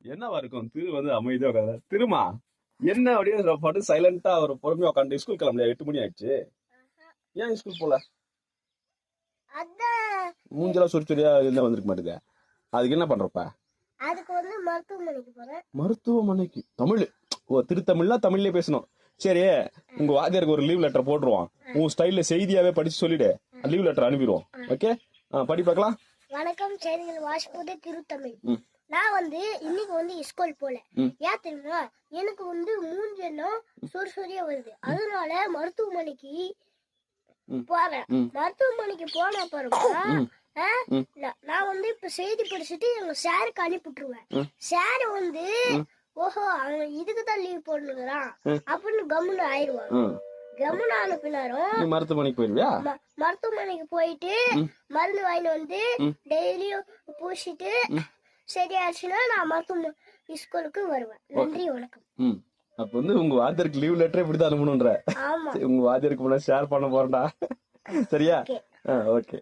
என்னவா இருக்கும்? திரு வந்து அமைதியா உட்காந்து திருமா என்ன அப்படின்னு பாட்டு சைலண்டா ஒரு பொறுமையா உட்காந்து ஸ்கூல் கிளம்பலையா? 8 மணி ஆயிடுச்சு. ஏன் ஸ்கூல் போல? மூஞ்செல்லாம் சுரிச்சுரியா இருந்தா வந்திருக்க மாட்டேங்க. அதுக்கு என்ன பண்றப்ப? அதுக்கு வந்து மருத்துவமனைக்கு போறேன். மருத்துவமனைக்கு? தமிழ்? ஓ, திருத்தமிழ்ல தமிழ்லயே பேசணும். சரி, உங்க வாத்தியாருக்கு ஒரு லீவ் லெட்டர் போட்டுருவோம். உன் ஸ்டைல்ல செய்தியாவே படிச்சு சொல்லிடு. Leave letter அனுப்பிடுவோம். ஓகே, படி பார்க்கலாம். வணக்கம், செய்திகள் வாசிப்பது திருத்தமிழ். நான் வந்து இன்னைக்கு வந்து ஸ்கூல் போல. ஏன் தெரியுமா? எனக்கு வந்து மூஞ்செல்லாம் சொரியா வருது. அதனால மருத்துவமனைக்கு போறேன். மருத்துவமனைக்கு போன பிறகு நான் வந்து இப்ப செய்தி படிச்சுட்டு எங்க சாருக்கு அனுப்பிட்டுருவேன். சார் வந்து ஓஹோ அவன் இதுக்குதான் லீவ் போடணுங்கிறான் அப்படின்னு கம்முன்னு ஆயிடுவாங்க. கம்முன்னு அனுப்பினாரும் மருத்துவமனைக்கு போயிருவியா? மருத்துவமனைக்கு போயிட்டு மருந்து வாங்கிட்டு வந்து டெய்லியும் பூசிட்டு சரியாச்சுன்னா நான் மருத்துவ ஸ்கூலுக்கு வருவேன். நன்றி, வணக்கம். அப்ப வந்து உங்க வாத்தியாருக்கு லீவ் லெட்டர் இப்படிதான் அனுப்பணும்ன்ற. ஆமா, உங்க வாத்தியாருக்கு முன்னாடி ஷேர் பண்ண போறேன்டா. சரியா? ஓகே.